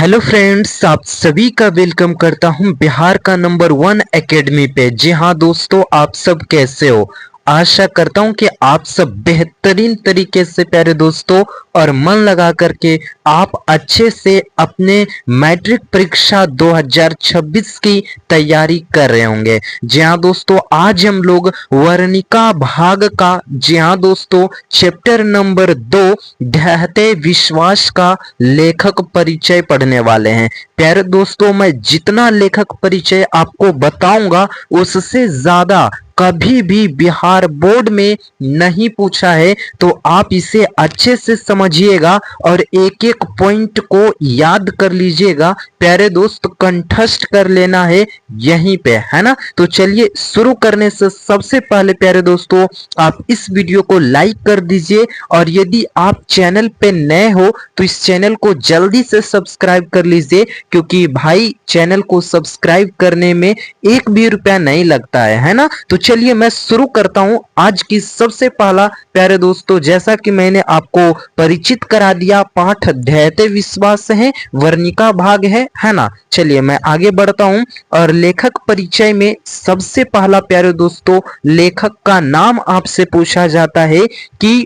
Hello friends, आप सभी का वेलकम करता हूं बिहार का नंबर 1 एकेडमी पे। जी हाँ दोस्तों, आप सब कैसे हो? आशा करता हूं कि आप सब बेहतरीन तरीके से प्यारे दोस्तों और मन लगा करके आप अच्छे से अपने मैट्रिक परीक्षा 2026 की तैयारी कर रहे होंगे। जी हाँ दोस्तों, आज हम लोग वर्णिका भाग का जी हाँ दोस्तों चैप्टर नंबर 2 ढहते विश्वास का लेखक परिचय पढ़ने वाले हैं। प्यारे दोस्तों, मैं जितना लेखक परिचय आपको बताऊंगा उससे ज्यादा कभी भी बिहार बोर्ड में नहीं पूछा है, तो आप इसे अच्छे से समझिएगा और एक एक पॉइंट को याद कर लीजिएगा। प्यारे दोस्त, कंठस्थ कर लेना है यहीं पे, है ना। तो चलिए शुरू करने से सबसे पहले प्यारे दोस्तों आप इस वीडियो को लाइक कर दीजिए और यदि आप चैनल पे नए हो तो इस चैनल को जल्दी से सब्सक्राइब कर लीजिए, क्योंकि भाई चैनल को सब्सक्राइब करने में एक भी रुपया नहीं लगता है ना। तो चलिए मैं शुरू करता हूं आज की सबसे पहला प्यारे दोस्तों, जैसा कि मैंने आपको परिचित करा दिया, पाठ ढहते विश्वास है, वर्णिका भाग है ना। चलिए मैं आगे बढ़ता हूं और लेखक परिचय में सबसे पहला प्यारे दोस्तों लेखक का नाम आपसे पूछा जाता है कि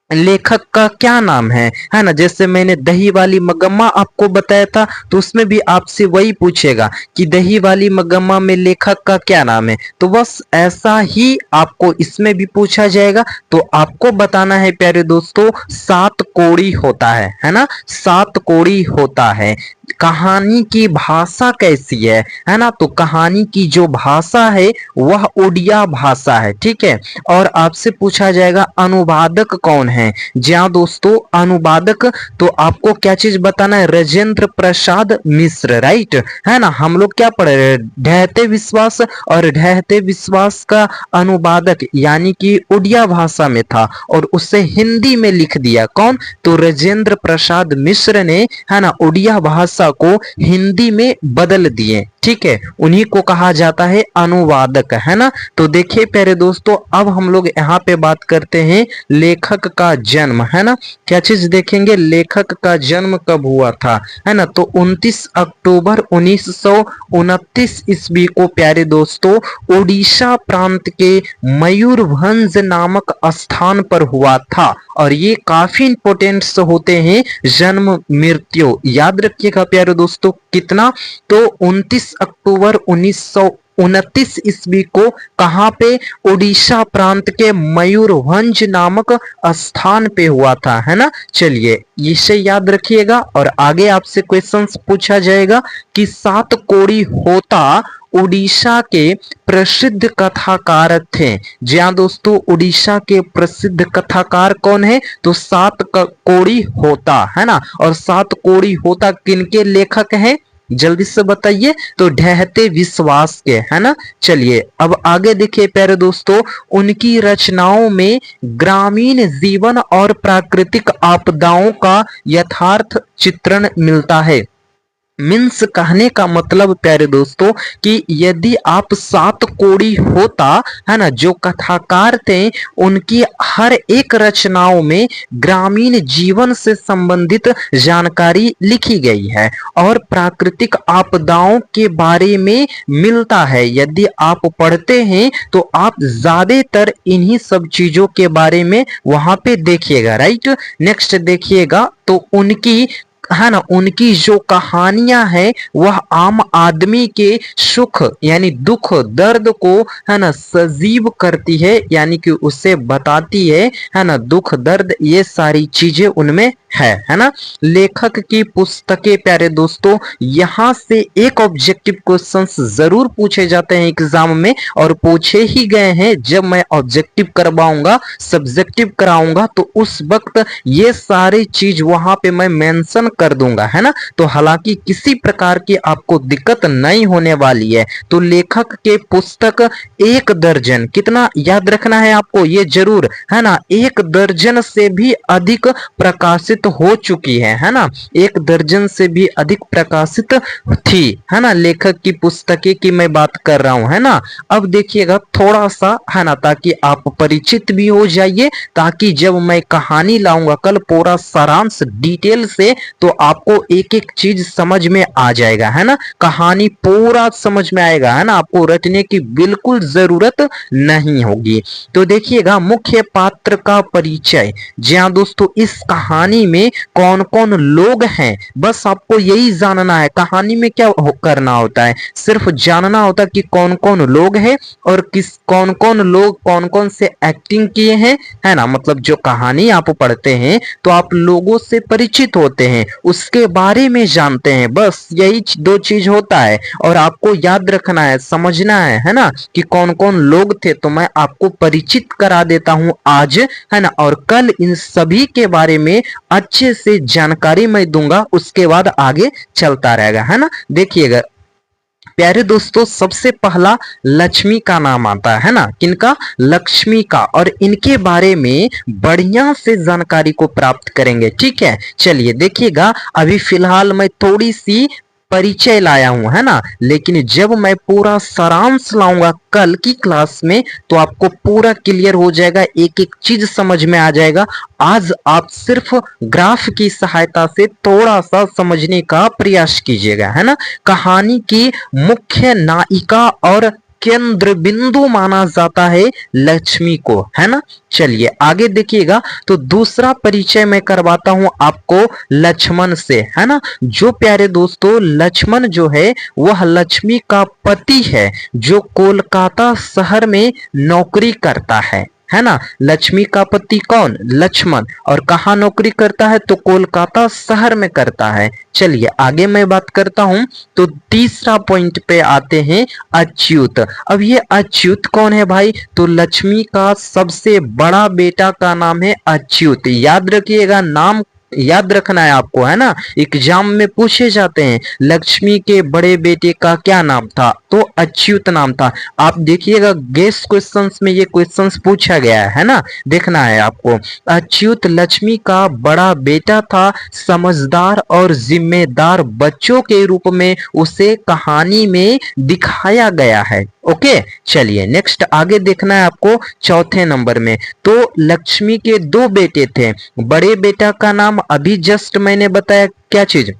लेखक का क्या नाम है ना। जैसे मैंने दही वाली मगम्मा आपको बताया था, तो उसमें भी आपसे वही पूछेगा कि दही वाली मगम्मा में लेखक का क्या नाम है। तो बस ऐसा ही आपको इसमें भी पूछा जाएगा। तो आपको बताना है प्यारे दोस्तों, सात कोड़ी होता है ना, सात कोड़ी होता है। कहानी की भाषा कैसी है ना। तो कहानी की जो भाषा है वह उड़िया भाषा है, ठीक है। और आपसे पूछा जाएगा अनुवादक कौन है। जी हाँ दोस्तों, अनुवादक तो आपको क्या चीज बताना है, राजेंद्र प्रसाद मिश्र, राइट है ना। हम लोग क्या पढ़ रहे हैं, ढहते विश्वास, और ढहते विश्वास का अनुवादक यानी कि उड़िया भाषा में था और उसे हिंदी में लिख दिया कौन, तो राजेंद्र प्रसाद मिश्र ने, है ना, उड़िया भाषा को हिंदी में बदल दिए, ठीक है। उन्हीं को कहा जाता है अनुवादक, है ना। तो देखिए प्यारे दोस्तों, अब हम लोग यहाँ पे बात करते हैं लेखक का जन्म, है ना। क्या चीज देखेंगे, लेखक का जन्म कब हुआ था, है ना। तो 29 अक्टूबर 1929 ईस्वी को प्यारे दोस्तों उड़ीसा प्रांत के मयूरभंज नामक स्थान पर हुआ था। और ये काफी इंपोर्टेंट होते हैं, जन्म मृत्यु याद रखिएगा प्यारे दोस्तों। कितना, तो 29 अक्टूबर 1929 ईस्वी को कहां पे, उड़ीसा प्रांत के मयूरभंज नामक स्थान पे हुआ था, है ना। चलिए इसे याद रखिएगा और आगे आपसे क्वेश्चंस पूछा जाएगा कि सात कोड़ी होता उड़ीसा के प्रसिद्ध कथाकार थे। जी हाँ दोस्तों, उड़ीसा के प्रसिद्ध कथाकार कौन है, तो सात कोड़ी होता, है ना। और सात कोड़ी होता किनके लेखक हैं, जल्दी से बताइए, तो ढहते विश्वास के, है ना। चलिए अब आगे देखिए प्यारे दोस्तों, उनकी रचनाओं में ग्रामीण जीवन और प्राकृतिक आपदाओं का यथार्थ चित्रण मिलता है। मीन्स कहने का मतलब प्यारे दोस्तों कि यदि आप सात कोड़ी होता, है ना, जो कथाकार थे, उनकी हर एक रचनाओं में ग्रामीण जीवन से संबंधित जानकारी लिखी गई है और प्राकृतिक आपदाओं के बारे में मिलता है। यदि आप पढ़ते हैं तो आप ज्यादातर इन्हीं सब चीजों के बारे में वहां पे देखिएगा, राइट। नेक्स्ट देखिएगा, तो उनकी, है ना, उनकी जो कहानियां हैं वह आम आदमी के सुख यानी दुख दर्द को, है ना, सजीव करती है, यानी कि उसे बताती है ना, दुख दर्द ये सारी चीजें उनमें है ना। लेखक की पुस्तकें प्यारे दोस्तों, यहां से एक ऑब्जेक्टिव क्वेश्चंस जरूर पूछे जाते हैं एग्जाम में, और पूछे ही गए हैं। जब मैं ऑब्जेक्टिव करवाऊंगा, सब्जेक्टिव कराऊंगा, तो उस वक्त ये सारी चीज वहां पे मैं मेंशन कर दूंगा, है ना। तो हालांकि किसी प्रकार की आपको दिक्कत नहीं होने वाली है। तो लेखक के पुस्तक 1 दर्जन, कितना याद रखना है आपको ये जरूर, है ना, 1 दर्जन से भी अधिक प्रकाशित प्रकाशित हो चुकी है ना, 1 दर्जन से भी अधिक प्रकाशित थी, है ना, लेखक की पुस्तकें की मैं बात कर रहा हूं, है ना। अब देखिएगा थोड़ा सा, है ना, ताकि आप परिचित भी हो जाइए, ताकि जब मैं कहानी लाऊंगा कल पूरा सारांश डिटेल से, तो आपको एक एक चीज समझ में आ जाएगा, है ना, कहानी पूरा समझ में आएगा, है ना, आपको रटने की बिल्कुल जरूरत नहीं होगी। तो देखिएगा मुख्य पात्र का परिचय। जी हाँ दोस्तों, इस कहानी में कौन कौन लोग हैं, बस आपको यही जानना है। कहानी में क्या करना होता है, सिर्फ जानना होता है कि कौन कौन लोग हैं और किस कौन कौन लोग कौन कौन से एक्टिंग किए हैं, है ना। मतलब जो कहानी आप पढ़ते हैं तो आप लोगों से परिचित होते हैं, उसके बारे में जानते हैं, बस यही 2 चीज होता है। और आपको याद रखना है, समझना है ना, कि कौन कौन लोग थे। तो मैं आपको परिचित करा देता हूं आज, है ना, और कल इन सभी के बारे में अच्छे से जानकारी मैं दूंगा, उसके बाद आगे चलता रहेगा, है ना। देखिएगा प्यारे दोस्तों, सबसे पहला लक्ष्मी का नाम आता है ना, किनका, लक्ष्मी का, और इनके बारे में बढ़िया से जानकारी को प्राप्त करेंगे, ठीक है। चलिए देखिएगा, अभी फिलहाल मैं थोड़ी सी परिचय लाया हूं, है ना, लेकिन जब मैं पूरा सारांश लाऊंगा कल की क्लास में तो आपको पूरा क्लियर हो जाएगा, एक एक चीज समझ में आ जाएगा। आज आप सिर्फ ग्राफ की सहायता से थोड़ा सा समझने का प्रयास कीजिएगा, है ना। कहानी की मुख्य नायिका और केंद्र बिंदु माना जाता है लक्ष्मी को, है ना। चलिए आगे देखिएगा, तो दूसरा परिचय मैं करवाता हूं आपको लक्ष्मण से, है ना। जो प्यारे दोस्तों, लक्ष्मण जो है वह लक्ष्मी का पति है, जो कोलकाता शहर में नौकरी करता है ना। लक्ष्मी का पति कौन, लक्ष्मण, और कहाँ नौकरी करता है, तो कोलकाता शहर में करता है। चलिए आगे मैं बात करता हूं, तो तीसरा पॉइंट पे आते हैं अच्युत। अब ये अच्युत कौन है भाई, तो लक्ष्मी का सबसे बड़ा बेटा का नाम है अच्युत। याद रखिएगा, नाम याद रखना है आपको, है ना, एग्जाम में पूछे जाते हैं लक्ष्मी के बड़े बेटे का क्या नाम था, तो अच्युत नाम था। आप देखिएगा गेस्ट क्वेश्चंस में ये क्वेश्चंस पूछा गया है ना, देखना है आपको। अच्युत लक्ष्मी का बड़ा बेटा था, समझदार और जिम्मेदार बच्चों के रूप में उसे कहानी में दिखाया गया है। ओके चलिए नेक्स्ट आगे देखना है आपको, चौथे नंबर में। तो लक्ष्मी के 2 बेटे थे, बड़े बेटा का नाम अभी जस्ट मैंने बताया, क्या चीज,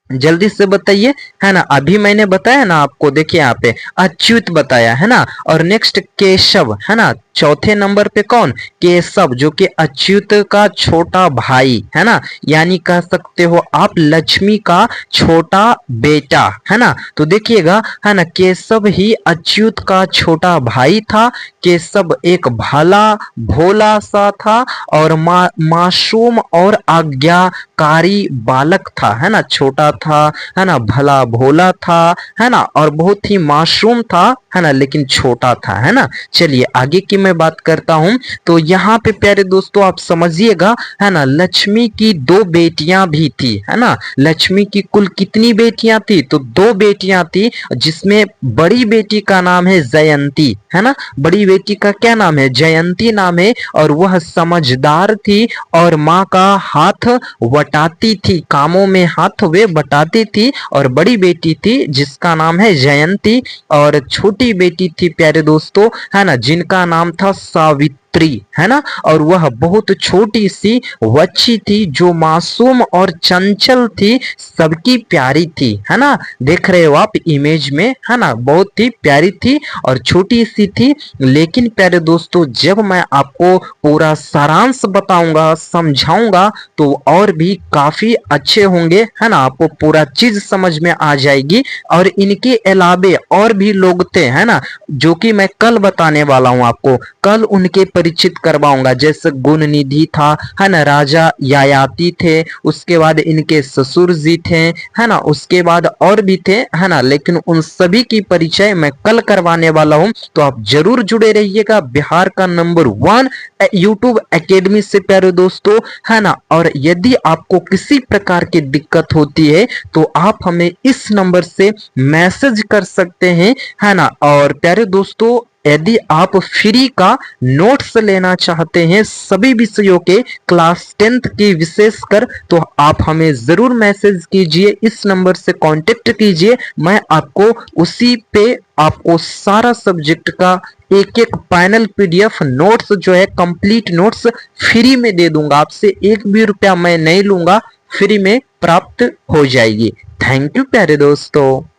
जल्दी से बताइए, है ना, अभी मैंने बताया ना आपको, देखिए यहाँ पे अच्युत बताया है ना, और नेक्स्ट केशव, है ना। चौथे नंबर पे कौन, केशव, जो कि अच्युत का छोटा भाई है ना, यानी कह सकते हो आप लक्ष्मी का छोटा बेटा, है ना। तो देखिएगा, है ना, केशव ही अच्युत का छोटा भाई था। केशव एक भला भोला सा था और मासूम और आज्ञाकारी बालक था, है ना, छोटा था, है ना, भला भोला था, है ना, और बहुत ही मासूम था, है ना, लेकिन छोटा था, है ना। चलिए आगे की मैं बात करता हूं, तो यहाँ पे प्यारे दोस्तों आप समझिएगा, है ना, लक्ष्मी की 2 बेटियां भी थी, है ना। लक्ष्मी की कुल कितनी बेटियां थी, तो 2 बेटियां थी, जिसमें बड़ी बेटी का नाम है जयंती, है ना। बड़ी बेटी का क्या नाम है, जयंती नाम है, और वह समझदार थी और माँ का हाथ वटाती थी, कामों में हाथ वे बटाती थी, और बड़ी बेटी थी जिसका नाम है जयंती, और छोटी बेटी थी प्यारे दोस्तों, है ना, जिनका नाम था सावित्री, है ना। और वह बहुत छोटी सी बच्ची थी जो मासूम और चंचल थी, सबकी प्यारी थी, है ना। देख रहे हो आप इमेज में, है ना, बहुत ही प्यारी थी और छोटी सी थी। लेकिन प्यारे दोस्तों जब मैं आपको पूरा सारांश बताऊंगा, समझाऊंगा, तो और भी काफी अच्छे होंगे, है ना, आपको पूरा चीज समझ में आ जाएगी। और इनके अलावे और भी लोग थे, है ना, जो कि मैं कल बताने वाला हूं आपको, कल उनके परिचित करवाऊंगा, जैसे गुण निधि था, है ना, राजा ययाति थे, उसके बाद इनके ससुर जी थे, है ना, उसके बाद और भी थे, है ना, लेकिन उन सभी की परिचय मैं कल करवाने वाला हूं। तो आप जरूर जुड़े रहिएगा बिहार का नंबर 1 यूट्यूब एकेडमी से प्यारे दोस्तों, है ना। और यदि आपको किसी प्रकार की दिक्कत होती है तो आप हमें इस नंबर से मैसेज कर सकते हैं, है ना। और प्यारे दोस्तों यदि आप फ्री का नोट्स लेना चाहते हैं सभी विषयों के क्लास 10th की विशेषकर, तो आप हमें जरूर मैसेज कीजिए, इस नंबर से कांटेक्ट कीजिए। मैं आपको उसी पे आपको सारा सब्जेक्ट का एक एक फाइनल पीडीएफ नोट्स जो है कंप्लीट नोट्स फ्री में दे दूंगा। आपसे एक भी रुपया मैं नहीं लूंगा, फ्री में प्राप्त हो जाएगी। थैंक यू प्यारे दोस्तों।